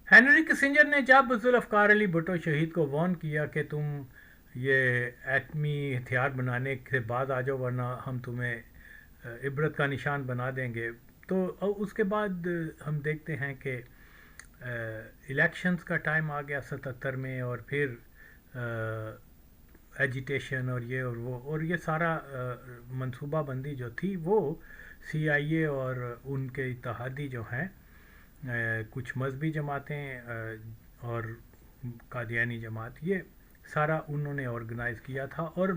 Henry Kissinger نے جب ذوالفقار علی بھٹو شہید کو وارن کیا کہ تم یہ ایٹمی ہتھیار بنانے کے بعد آ جاؤ ورنہ ہم تمہیں عبرت کا نشان بنا دیں گے، تو اس کے بعد ہم دیکھتے ہیں کہ الیکشنز کا ٹائم آ گیا 77 میں، اور پھر ایجیٹیشن اور یہ اور وہ اور یہ سارا منصوبہ بندی جو تھی وہ سی آئی اے اور ان کے اتحادی جو ہیں کچھ مذہبی جماعتیں اور قادیانی جماعت، یہ سارا انہوں نے آرگنائز کیا تھا، اور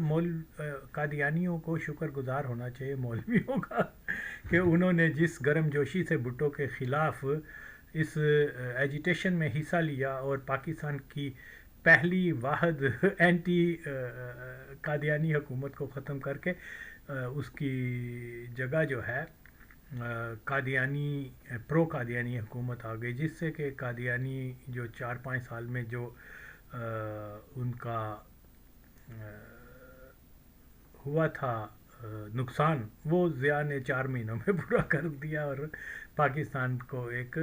قادیانیوں کو شکر گزار ہونا چاہیے مولویوں کا کہ انہوں نے جس گرم جوشی سے بھٹو کے خلاف اس ایجیٹیشن میں حصہ لیا اور پاکستان کی پہلی واحد اینٹی قادیانی حکومت کو ختم کر کے اس کی جگہ جو ہے قادیانی پرو قادیانی حکومت آ گئی، جس سے کہ قادیانی جو 4-5 سال میں جو ان کا ہوا تھا نقصان، وہ ضیاء نے 4 مہینوں میں پورا کر دیا اور پاکستان کو ایک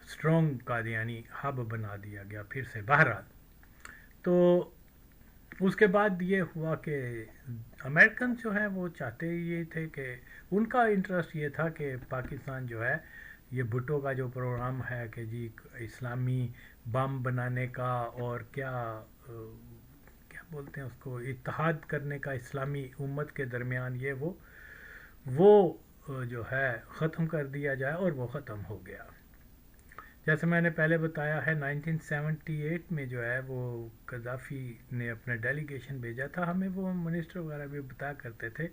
اسٹرانگ قادیانی ہب بنا دیا گیا پھر سے۔ بہرحال تو اس کے بعد یہ ہوا کہ امریکن جو ہیں وہ چاہتے یہ تھے کہ ان کا انٹرسٹ یہ تھا کہ پاکستان جو ہے یہ بھٹو کا جو پروگرام ہے کہ جی اسلامی بم بنانے کا اور کیا بولتے ہیں اس کو اتحاد کرنے کا اسلامی امت کے درمیان، یہ وہ جو ہے ختم کر دیا جائے، اور وہ ختم ہو گیا۔ جیسے میں نے پہلے بتایا ہے 1978 میں جو ہے وہ قذافی نے اپنا ڈیلیگیشن بھیجا تھا ہمیں، وہ منسٹر وغیرہ بھی بتایا کرتے تھے،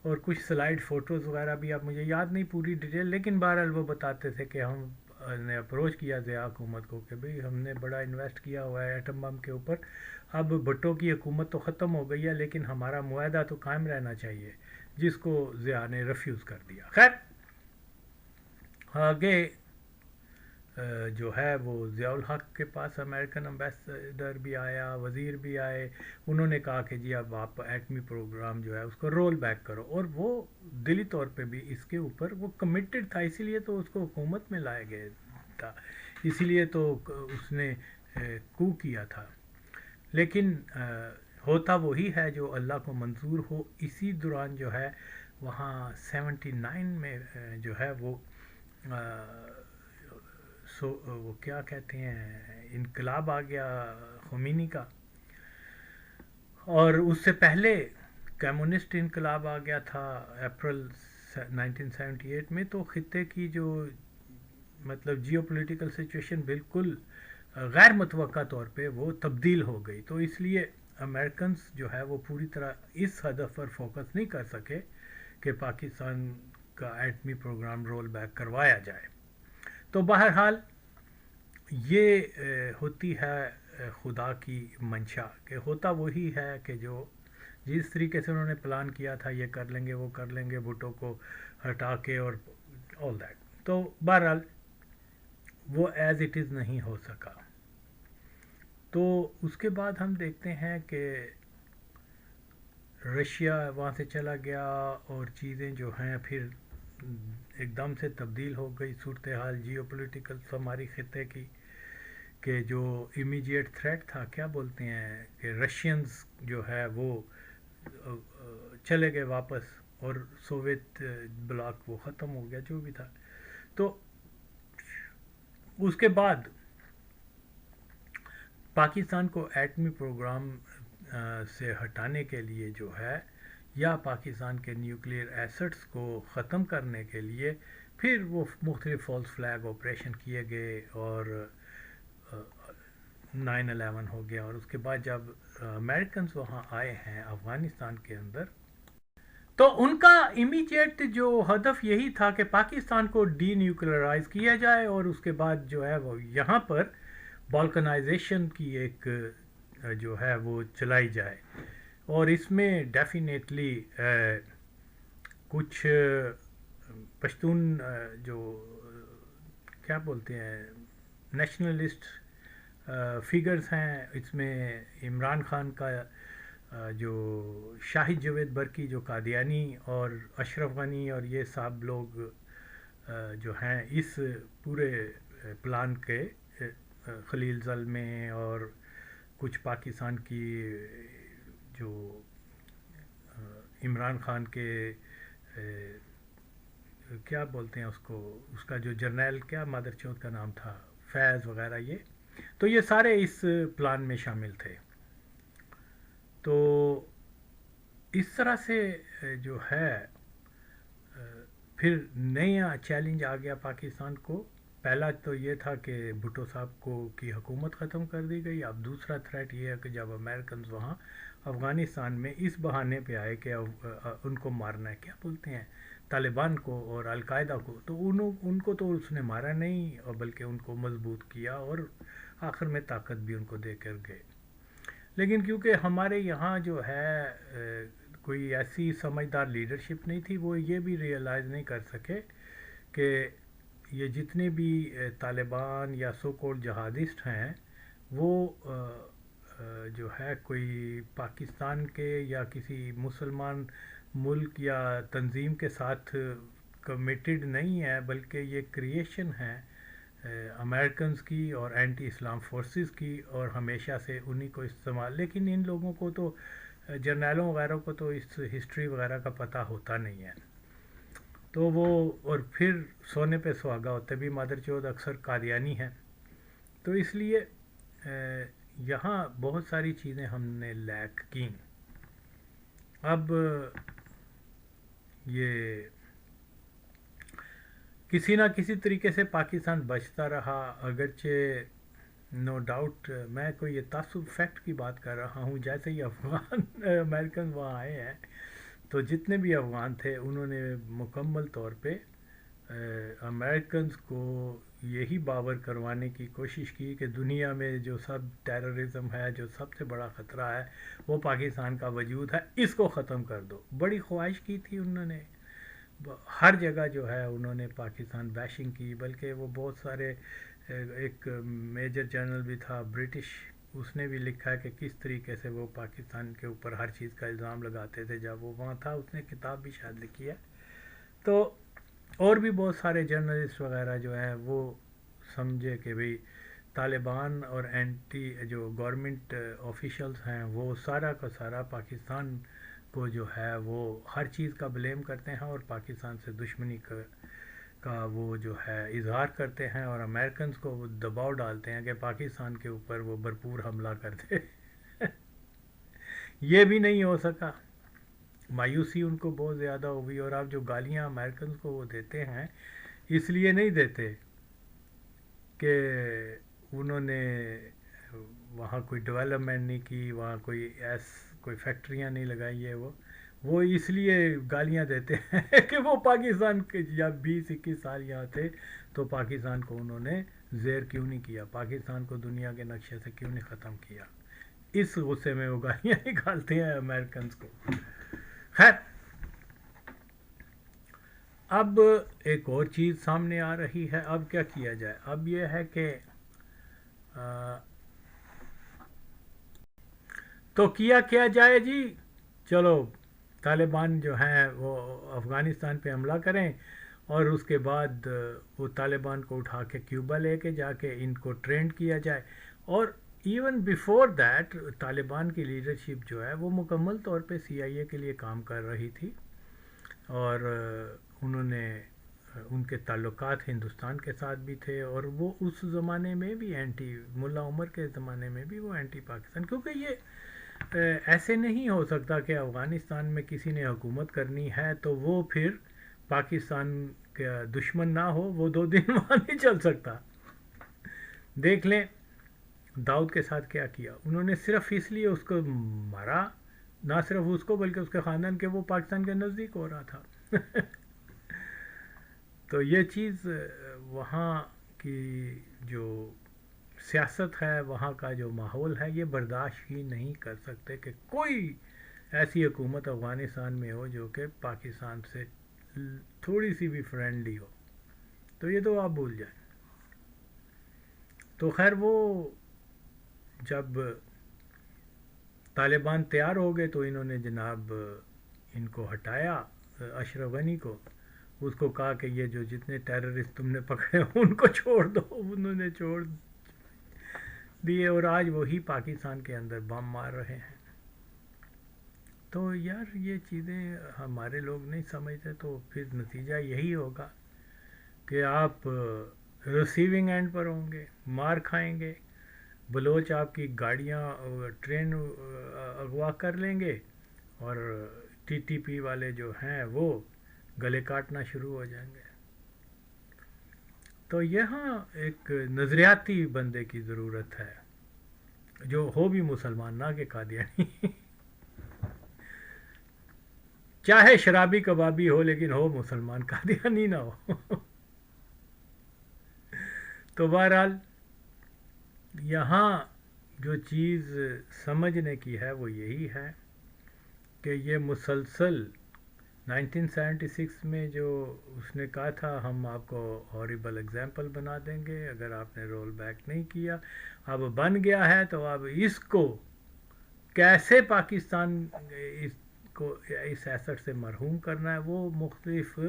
اور کچھ سلائیڈ فوٹوز وغیرہ بھی، اب مجھے یاد نہیں پوری ڈیٹیل، لیکن بہرحال وہ بتاتے تھے کہ ہم نے اپروچ کیا ضیاء حکومت کو کہ بھئی ہم نے بڑا انویسٹ کیا ہوا ہے ایٹم بم کے اوپر، اب بھٹو کی حکومت تو ختم ہو گئی ہے لیکن ہمارا معاہدہ تو قائم رہنا چاہیے، جس کو ضیاء نے ریفیوز کر دیا۔ خیر آگے جو ہے وہ ضیاء الحق کے پاس امریکن امبیسڈر بھی آیا، وزیر بھی آئے، انہوں نے کہا کہ جی اب آپ ایٹمی پروگرام جو ہے اس کو رول بیک کرو، اور وہ دلی طور پہ بھی اس کے اوپر وہ کمیٹڈ تھا، اسی لیے تو اس کو حکومت میں لایا گیا تھا، اسی لیے تو اس نے کو کیا تھا، لیکن ہوتا وہی ہے جو اللہ کو منظور ہو۔ اسی دوران جو ہے وہاں 79 میں جو ہے وہ وہ کیا کہتے ہیں انقلاب آ گیا خمینی کا، اور اس سے پہلے کمیونسٹ انقلاب آ گیا تھا اپریل 1978 میں، تو خطے کی جو مطلب جیو پولیٹیکل سچویشن بالکل غیر متوقع طور پہ وہ تبدیل ہو گئی، تو اس لیے امریکنز جو ہے وہ پوری طرح اس ہدف پر فوکس نہیں کر سکے کہ پاکستان کا ایٹمی پروگرام رول بیک کروایا جائے۔ تو بہرحال یہ ہوتی ہے خدا کی منشا، کہ ہوتا وہی ہے کہ جو جس طریقے سے انہوں نے پلان کیا تھا یہ کر لیں گے وہ کر لیں گے بھٹو کو ہٹا کے اور آل دیٹ، تو بہرحال وہ ایز اٹ از نہیں ہو سکا۔ تو اس کے بعد ہم دیکھتے ہیں کہ رشیا وہاں سے چلا گیا، اور چیزیں جو ہیں پھر ایک دم سے تبدیل ہو گئی صورتحال جیو پولیٹیکل ہماری خطے کی، کہ جو امیجیٹ تھریٹ تھا کیا بولتے ہیں کہ رشینز جو ہے وہ چلے گئے واپس، اور سوویت بلاک وہ ختم ہو گیا جو بھی تھا۔ تو اس کے بعد پاکستان کو ایٹمی پروگرام سے ہٹانے کے لیے جو ہے، یا پاکستان کے نیوکلیئر ایسٹس کو ختم کرنے کے لیے پھر وہ مختلف فالس فلیگ آپریشن کیے گئے، اور 9/11 ہو گیا، اور اس کے بعد جب امریکنز وہاں آئے ہیں افغانستان کے اندر، تو ان کا امیجیٹ جو ہدف یہی تھا کہ پاکستان کو ڈی نیوکلرائز کیا جائے، اور اس کے بعد جو ہے وہ یہاں پر بالکنائزیشن کی ایک جو ہے وہ چلائی جائے، اور اس میں ڈیفینیٹلی کچھ پشتون جو کیا بولتے ہیں نیشنلسٹ فگرز ہیں، اس میں عمران خان کا جو شاہد جاوید برقی جو قادیانی، اور اشرف غنی، اور یہ سب لوگ جو ہیں اس پورے پلان کے خلیل زل میں اور کچھ پاکستان کی جو عمران خان کے کیا بولتے ہیں اس کا جو جرنیل کیا مادر چوتھ کا نام تھا فیض وغیرہ، یہ سارے اس پلان میں شامل تھے. تو اس طرح سے جو ہے پھر نیا چیلنج آ گیا پاکستان کو. پہلا تو یہ تھا کہ بھٹو صاحب کی حکومت ختم کر دی گئی. اب دوسرا تھریٹ یہ ہے کہ جب امریکنز وہاں افغانستان میں اس بہانے پہ آئے کہ ان کو مارنا ہے، کیا بولتے ہیں، طالبان کو اور القاعدہ کو، تو ان کو تو اس نے مارا نہیں اور بلکہ ان کو مضبوط کیا اور آخر میں طاقت بھی ان کو دے کر گئے. لیکن کیونکہ ہمارے یہاں جو ہے کوئی ایسی سمجھدار لیڈرشپ نہیں تھی، وہ یہ بھی ریئلائز نہیں کر سکے کہ یہ جتنے بھی طالبان یا سو کولڈ جہادسٹ ہیں وہ جو ہے کوئی پاکستان کے یا کسی مسلمان ملک یا تنظیم کے ساتھ کمیٹڈ نہیں ہے، بلکہ یہ کریشن ہے امریکنز کی اور اینٹی اسلام فورسز کی، اور ہمیشہ سے انہی کو استعمال. لیکن ان لوگوں کو تو جرنیلوں وغیرہ کو تو اس ہسٹری وغیرہ کا پتہ ہوتا نہیں ہے. تو وہ اور پھر سونے پہ سہاگا ہوتے بھی مادر چوتھ اکثر قادیانی ہیں. تو اس لیے یہاں بہت ساری چیزیں ہم نے لیک کی. اب یہ کسی نہ کسی طریقے سے پاکستان بچتا رہا، اگرچہ نو ڈاؤٹ میں کوئی یہ تعصب فیکٹ کی بات کر رہا ہوں. جیسے ہی افغان امریکن وہاں آئے ہیں تو جتنے بھی افغان تھے انہوں نے مکمل طور پہ امریکنز کو یہی باور کروانے کی کوشش کی کہ دنیا میں جو سب ٹیررزم ہے، جو سب سے بڑا خطرہ ہے وہ پاکستان کا وجود ہے، اس کو ختم کر دو. بڑی خواہش کی تھی انہوں نے، ہر جگہ جو ہے انہوں نے پاکستان بیشنگ کی. بلکہ وہ بہت سارے، ایک میجر جرنل بھی تھا برٹش، اس نے بھی لکھا ہے کہ کس طریقے سے وہ پاکستان کے اوپر ہر چیز کا الزام لگاتے تھے جب وہ وہاں تھا. اس نے کتاب بھی شاید لکھی ہے. تو اور بھی بہت سارے جرنلسٹ وغیرہ جو ہیں وہ سمجھے کہ بھئی طالبان اور اینٹی جو گورنمنٹ آفیشلز ہیں وہ سارا کا سارا پاکستان کو جو ہے وہ ہر چیز کا بلیم کرتے ہیں اور پاکستان سے دشمنی کا وہ جو ہے اظہار کرتے ہیں، اور امریکنز کو وہ دباؤ ڈالتے ہیں کہ پاکستان کے اوپر وہ بھرپور حملہ کرتے. یہ بھی نہیں ہو سکا. مایوسی ان کو بہت زیادہ ہوئی. اور اب جو گالیاں امریکنز کو وہ دیتے ہیں اس لیے نہیں دیتے کہ انہوں نے وہاں کوئی ڈیولپمنٹ نہیں کی، وہاں کوئی فیکٹریاں نہیں لگائی ہے. وہ اس لیے گالیاں دیتے ہیں کہ وہ پاکستان کے جب 20-21 سال یہاں تھے تو پاکستان کو انہوں نے زیر کیوں نہیں کیا، پاکستان کو دنیا کے نقشے سے کیوں نہیں ختم کیا. اس غصے میں وہ گالیاں نکالتے ہیں امریکنز کو. خیر، اب ایک اور چیز سامنے آ رہی ہے. اب کیا کیا جائے؟ اب یہ ہے کہ تو کیا جائے جی. چلو طالبان جو ہیں وہ افغانستان پہ حملہ کریں اور اس کے بعد وہ طالبان کو اٹھا کے کیوبا لے کے جا کے ان کو ٹرینڈ کیا جائے. اور ایون بیفور دیٹ طالبان کی لیڈرشپ جو ہے وہ مکمل طور پہ CIA کے لیے کام کر رہی تھی، اور انہوں نے ان کے تعلقات ہندوستان کے ساتھ بھی تھے، اور وہ اس زمانے میں بھی اینٹی ملا عمر کے زمانے میں بھی وہ اینٹی پاکستان. کیونکہ یہ ایسے نہیں ہو سکتا کہ افغانستان میں کسی نے حکومت کرنی ہے تو وہ پھر پاکستان کا دشمن نہ ہو، وہ 2 دن وہاں نہیں چل سکتا. دیکھ لیں داؤد کے ساتھ کیا کیا انہوں نے. صرف اس لیے اس کو مارا، نہ صرف اس کو بلکہ اس کے خاندان کے، وہ پاکستان کے نزدیک ہو رہا تھا. تو یہ چیز وہاں کی جو سیاست ہے، وہاں کا جو ماحول ہے، یہ برداشت ہی نہیں کر سکتے کہ کوئی ایسی حکومت افغانستان میں ہو جو کہ پاکستان سے تھوڑی سی بھی فرینڈلی ہو. تو یہ تو آپ بھول جائیں. تو خیر، وہ جب طالبان تیار ہو گئے تو انہوں نے جناب ان کو ہٹایا، اشرف غنی کو، اس کو کہا کہ یہ جو جتنے ٹیررسٹ تم نے پکڑے ان کو چھوڑ دو، انہوں نے چھوڑ دیے، اور آج وہی پاکستان کے اندر بم مار رہے ہیں۔ تو یار یہ چیزیں ہمارے لوگ نہیں سمجھتے، تو پھر نتیجہ یہی ہوگا کہ آپ ریسیونگ اینڈ پر ہوں گے، مار کھائیں گے، بلوچ آپ کی گاڑیاں ٹرین اغوا کر لیں گے، اور ٹی ٹی پی والے جو ہیں وہ گلے کاٹنا شروع ہو جائیں گے۔ تو یہاں ایک نظریاتی بندے کی ضرورت ہے، جو ہو بھی مسلمان نہ کہ قادیانی چاہے شرابی کبابی ہو لیکن ہو مسلمان، قادیانی نہ ہو تو بہرحال یہاں جو چیز سمجھنے کی ہے وہ یہی ہے کہ یہ مسلسل 1976 میں جو اس نے کہا تھا ہم آپ کو ہاریبل ایگزامپل بنا دیں گے اگر آپ نے رول بیک نہیں کیا، اب بن گیا ہے، تو اب اس کو کیسے پاکستان اس کو اس ایسٹ سے مرحوم کرنا ہے وہ مختلف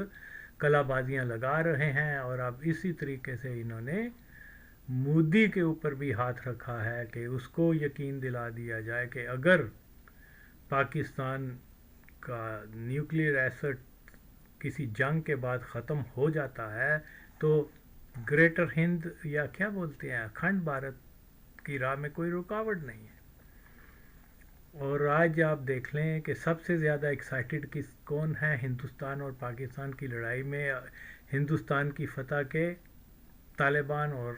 کلا بازیاں لگا رہے ہیں، اور اب اسی طریقے سے انہوں نے مودی کے اوپر بھی ہاتھ رکھا ہے کہ اس کو یقین دلا دیا جائے کہ اگر پاکستان کا نیوکلیئر ایسٹ کسی جنگ کے بعد ختم ہو جاتا ہے تو گریٹر ہند یا کیا بولتے ہیں اکھنڈ بھارت کی راہ میں کوئی رکاوٹ نہیں ہے۔ اور آج آپ دیکھ لیں کہ سب سے زیادہ ایکسائٹڈ کون ہے ہندوستان اور پاکستان کی لڑائی میں، ہندوستان کی فتح کے طالبان اور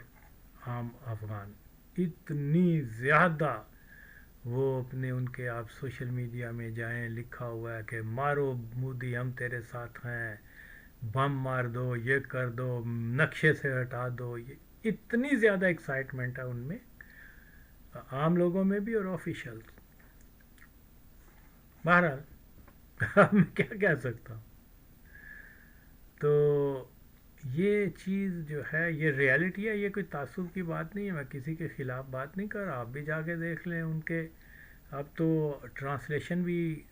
عام افغان، اتنی زیادہ وہ اپنے ان کے آپ سوشل میڈیا میں جائیں لکھا ہوا ہے کہ مارو مودی ہم تیرے ساتھ ہیں، بم مار دو، یہ کر دو، نقشے سے ہٹا دو، یہ اتنی زیادہ ایکسائٹمنٹ ہے ان میں، عام لوگوں میں بھی اور آفیشل۔ بہرحال اب میں کیا کہہ سکتا ہوں، تو یہ چیز جو ہے یہ ریالٹی ہے، یہ کوئی تعصب کی بات نہیں ہے، میں کسی کے خلاف بات نہیں کر رہا، آپ بھی جا کے دیکھ لیں ان کے، اب تو ٹرانسلیشن بھی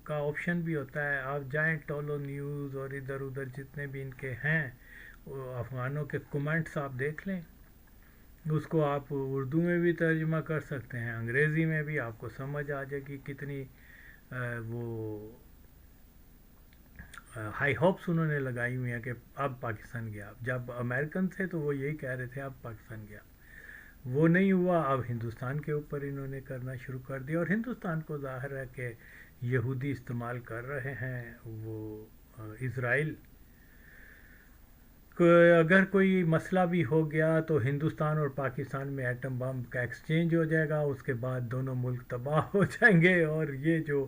کا آپشن بھی ہوتا ہے، آپ جائیں ٹولو نیوز اور ادھر ادھر جتنے بھی ان کے ہیں وہ افغانوں کے کمنٹس آپ دیکھ لیں، اس کو آپ اردو میں بھی ترجمہ کر سکتے ہیں، انگریزی میں بھی آپ کو سمجھ آ جائے گی کتنی وہ ہائی ہوپس انہوں نے لگائی ہوئی ہیں کہ اب پاکستان گیا، جب امریکن تھے تو وہ یہی کہہ رہے تھے اب پاکستان گیا، وہ نہیں ہوا، اب ہندوستان کے اوپر انہوں نے کرنا شروع کر دیا، اور ہندوستان کو ظاہر ہے کہ یہودی استعمال کر رہے ہیں، وہ اسرائیل اگر کوئی مسئلہ بھی ہو گیا تو ہندوستان اور پاکستان میں ایٹم بم کا ایکسچینج ہو جائے گا، اس کے بعد دونوں ملک تباہ ہو جائیں گے، اور یہ جو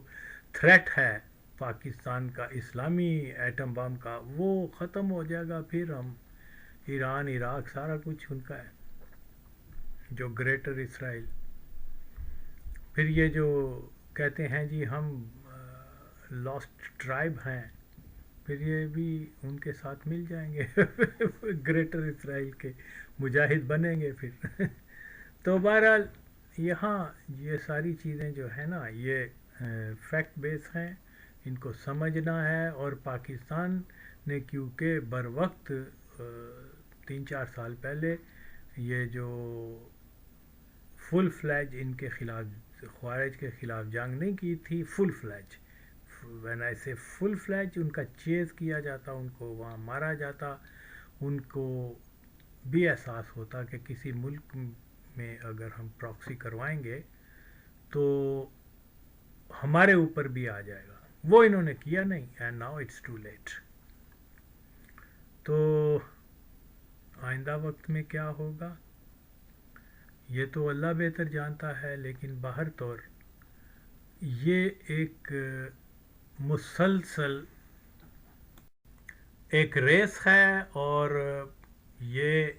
تھریٹ ہے پاکستان کا اسلامی ایٹم بم کا وہ ختم ہو جائے گا، پھر ہم ایران عراق سارا کچھ ان کا ہے جو گریٹر اسرائیل، پھر یہ جو کہتے ہیں جی ہم لاسٹ ٹرائب ہیں، پھر یہ بھی ان کے ساتھ مل جائیں گے گریٹر اسرائیل کے مجاہد بنیں گے پھر تو بہرحال یہاں یہ ساری چیزیں جو ہیں نا یہ فیکٹ بیس ہیں، ان کو سمجھنا ہے، اور پاکستان نے کیونکہ بر وقت 3-4 سال پہلے یہ جو فل فلیج ان کے خلاف خوارج کے خلاف جنگ نہیں کی تھی، فل فلیج وین آئی سے فل فلیج ان کا چیز کیا جاتا، ان کو وہاں مارا جاتا، ان کو بھی احساس ہوتا کہ کسی ملک میں اگر ہم پراکسی کروائیں گے تو ہمارے اوپر بھی آ جائے گا، وہ انہوں نے کیا نہیں، and now it's too late. تو آئندہ وقت میں کیا ہوگا یہ تو اللہ بہتر جانتا ہے، لیکن باہر طور یہ ایک مسلسل ایک ریس ہے، اور یہ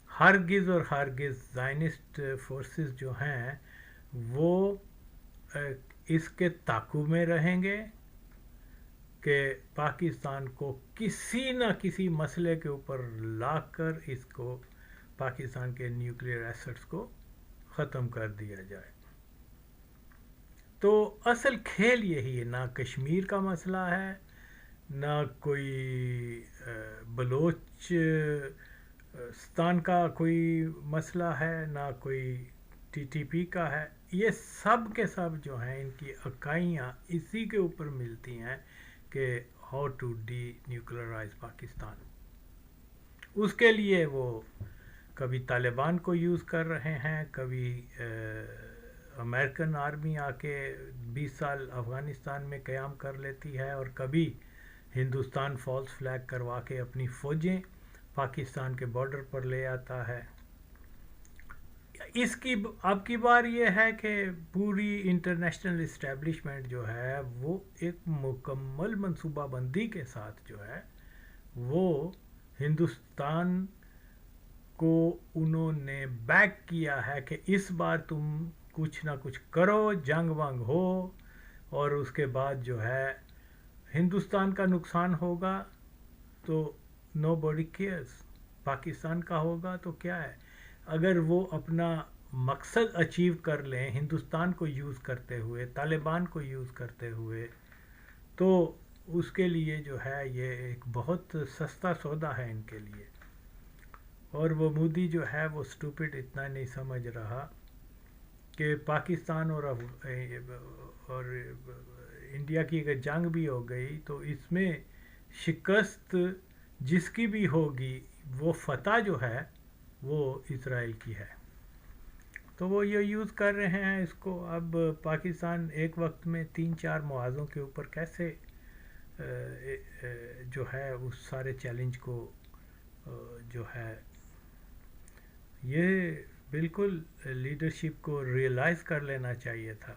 ہرگز اور ہرگز زائنسٹ فورسز جو ہیں وہ اس کے تعاقب میں رہیں گے کہ پاکستان کو کسی نہ کسی مسئلے کے اوپر لا کر اس کو پاکستان کے نیوکلیئر ایسٹس کو ختم کر دیا جائے۔ تو اصل کھیل یہی ہے، نہ کشمیر کا مسئلہ ہے، نہ کوئی بلوچستان کا کوئی مسئلہ ہے، نہ کوئی ٹی ٹی پی کا ہے. یہ سب کے سب جو ہیں ان کی اکائیاں اسی کے اوپر ملتی ہیں کہ ہاؤ ٹو ڈی نیوکلرائز پاکستان. اس کے لیے وہ کبھی طالبان کو یوز کر رہے ہیں، کبھی امریکن آرمی آ کے 20 سال افغانستان میں قیام کر لیتی ہے، اور کبھی ہندوستان فالس فلیگ کروا کے اپنی فوجیں پاکستان کے بارڈر پر لے آتا ہے. اس کی اب کی بار یہ ہے کہ پوری انٹرنیشنل اسٹیبلشمنٹ جو ہے وہ ایک مکمل منصوبہ بندی کے ساتھ جو ہے وہ ہندوستان کو انہوں نے بیک کیا ہے کہ اس بار تم کچھ نہ کچھ کرو، جنگ ونگ ہو، اور اس کے بعد جو ہے ہندوستان کا نقصان ہوگا تو نو باڈی کیئرس. پاکستان کا ہوگا تو کیا ہے، اگر وہ اپنا مقصد اچیو کر لیں ہندوستان کو یوز کرتے ہوئے، طالبان کو یوز کرتے ہوئے، تو اس کے لیے جو ہے یہ ایک بہت سستا سودا ہے ان کے لیے. اور وہ مودی جو ہے وہ سٹوپڈ اتنا نہیں سمجھ رہا کہ پاکستان اور انڈیا کی اگر جنگ بھی ہو گئی تو اس میں شکست جس کی بھی ہوگی وہ فتح جو ہے وہ اسرائیل کی ہے. تو وہ یہ یوز کر رہے ہیں اس کو. اب پاکستان ایک وقت میں 3-4 محاذوں کے اوپر کیسے جو ہے اس سارے چیلنج کو جو ہے، یہ بالکل لیڈرشپ کو ریئلائز کر لینا چاہیے تھا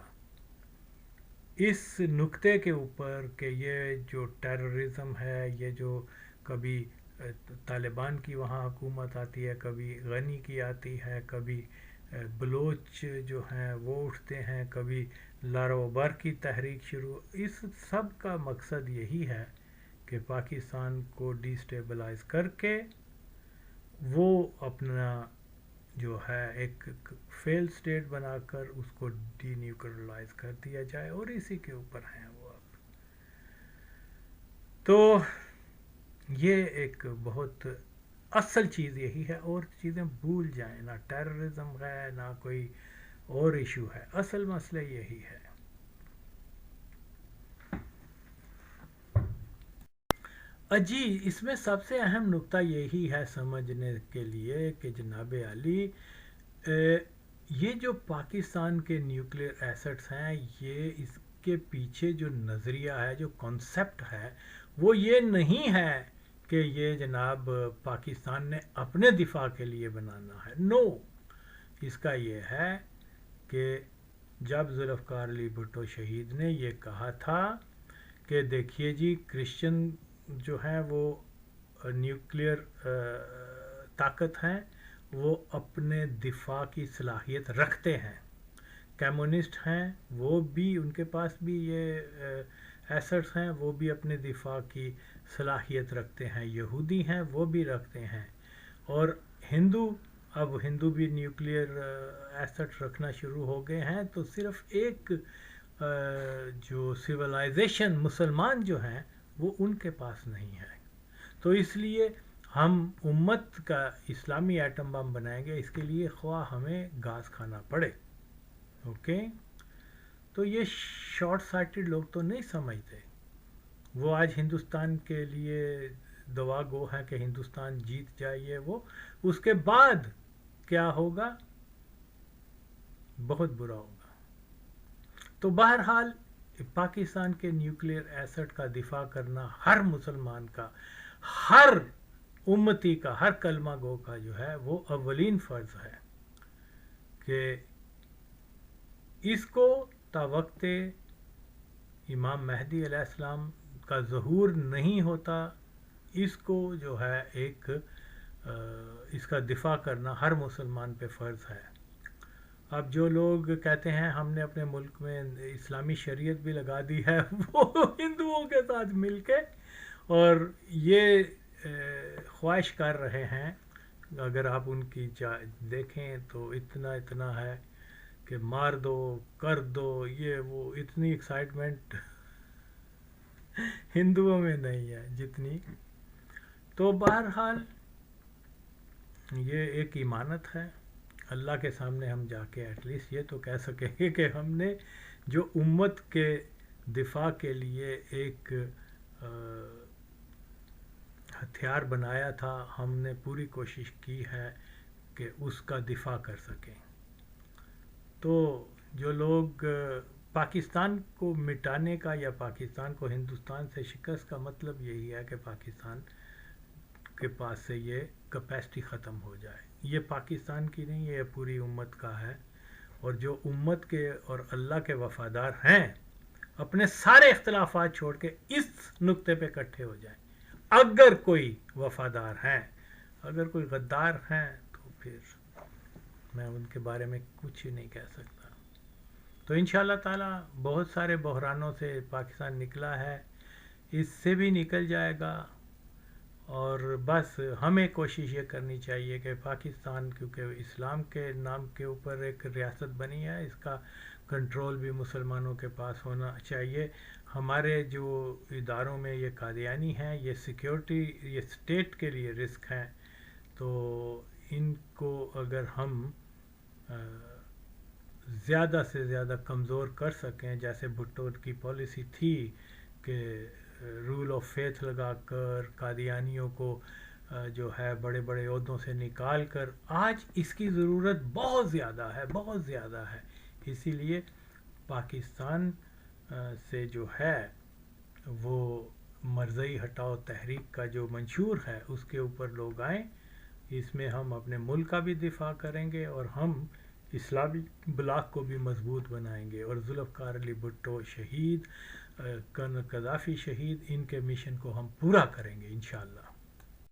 اس نقطے کے اوپر کہ یہ جو ٹیررزم ہے، یہ جو کبھی طالبان کی وہاں حکومت آتی ہے، کبھی غنی کی آتی ہے، کبھی بلوچ جو ہیں وہ اٹھتے ہیں، کبھی لاروبر کی تحریک شروع، اس سب کا مقصد یہی ہے کہ پاکستان کو ڈی سٹیبلائز کر کے وہ اپنا جو ہے ایک فیل سٹیٹ بنا کر اس کو ڈی نیوکلرائز کر دیا جائے، اور اسی کے اوپر ہیں وہ اب. تو یہ ایک بہت اصل چیز یہی ہے، اور چیزیں بھول جائیں، نہ ٹیررزم ہے نہ کوئی اور ایشو ہے، اصل مسئلہ یہی ہے. جی اس میں سب سے اہم نقطہ یہی ہے سمجھنے کے لیے کہ جناب علی، یہ جو پاکستان کے نیوکلیر ایسٹس ہیں، یہ اس کے پیچھے جو نظریہ ہے، جو کانسیپٹ ہے، وہ یہ نہیں ہے کہ یہ جناب پاکستان نے اپنے دفاع کے لیے بنانا ہے. نو، اس کا یہ ہے کہ جب ذوالفقار علی بھٹو شہید نے یہ کہا تھا کہ دیکھیے جی کرسچن جو ہیں وہ نیوکلیر طاقت ہیں، وہ اپنے دفاع کی صلاحیت رکھتے ہیں. کمیونسٹ ہیں وہ بھی، ان کے پاس بھی یہ ایسٹس ہیں، وہ بھی اپنے دفاع کی صلاحیت رکھتے ہیں. یہودی ہیں وہ بھی رکھتے ہیں. اور اب ہندو بھی نیوکلیر ایسٹ رکھنا شروع ہو گئے ہیں. تو صرف ایک جو سویلائزیشن مسلمان جو ہیں وہ ان کے پاس نہیں ہے. تو اس لیے ہم امت کا اسلامی ایٹم بم بنائیں گے، اس کے لیے خواہ ہمیں گھاس کھانا پڑے. اوکے، تو یہ شارٹ سائٹڈ لوگ تو نہیں سمجھتے. وہ آج ہندوستان کے لیے دعا گو ہیں کہ ہندوستان جیت جائے. وہ اس کے بعد کیا ہوگا، بہت برا ہوگا. تو بہرحال پاکستان کے نیوکلیر ایسٹ کا دفاع کرنا ہر مسلمان کا، ہر امتی کا، ہر کلمہ گو کا جو ہے وہ اولین فرض ہے کہ اس کو تا وقت امام مہدی علیہ السلام کا ظہور نہیں ہوتا، اس کو جو ہے ایک اس کا دفاع کرنا ہر مسلمان پہ فرض ہے. اب جو لوگ کہتے ہیں ہم نے اپنے ملک میں اسلامی شریعت بھی لگا دی ہے، وہ ہندوؤں کے ساتھ مل کے اور یہ خواہش کر رہے ہیں. اگر آپ ان کی دیکھیں تو اتنا ہے کہ مار دو، کر دو، یہ وہ اتنی ایکسائٹمنٹ ہندوؤں میں نہیں ہے جتنی. تو بہرحال یہ ایک ایمانت ہے. اللہ کے سامنے ہم جا کے ایٹ لیسٹ یہ تو کہہ سکیں گے کہ ہم نے جو امت کے دفاع کے لیے ایک ہتھیار بنایا تھا، ہم نے پوری کوشش کی ہے کہ اس کا دفاع کر سکیں. تو جو لوگ پاکستان کو مٹانے کا یا پاکستان کو ہندوستان سے شکست کا مطلب یہی ہے کہ پاکستان کے پاس سے یہ کیپیسٹی ختم ہو جائے. یہ پاکستان کی نہیں، یہ پوری امت کا ہے. اور جو امت کے اور اللہ کے وفادار ہیں اپنے سارے اختلافات چھوڑ کے اس نقطے پہ اکٹھے ہو جائیں. اگر کوئی وفادار ہیں، اگر کوئی غدار ہیں تو پھر میں ان کے بارے میں کچھ نہیں کہہ سکتا. تو انشاءاللہ تعالی بہت سارے بحرانوں سے پاکستان نکلا ہے، اس سے بھی نکل جائے گا. اور بس ہمیں کوشش یہ کرنی چاہیے کہ پاکستان کیونکہ اسلام کے نام کے اوپر ایک ریاست بنی ہے، اس کا کنٹرول بھی مسلمانوں کے پاس ہونا چاہیے. ہمارے جو اداروں میں یہ قادیانی ہیں، یہ سیکیورٹی، یہ اسٹیٹ کے لیے رسک ہیں. تو ان کو اگر ہم زیادہ سے زیادہ کمزور کر سکیں، جیسے بھٹو کی پالیسی تھی کہ رول آف فیتھ لگا کر قادیانیوں کو جو ہے بڑے بڑے عہدوں سے نکال کر، آج اس کی ضرورت بہت زیادہ ہے، بہت زیادہ ہے. اسی لیے پاکستان سے جو ہے وہ مرزئی ہٹاؤ تحریک کا جو منشور ہے اس کے اوپر لوگ آئیں. اس میں ہم اپنے ملک کا بھی دفاع کریں گے اور ہم اسلامی بلاک کو بھی مضبوط بنائیں گے. اور ذوالفقار علی بھٹو شہید، کرنل قذافی شہید، ان کے مشن کو ہم پورا کریں گے انشاءاللہ.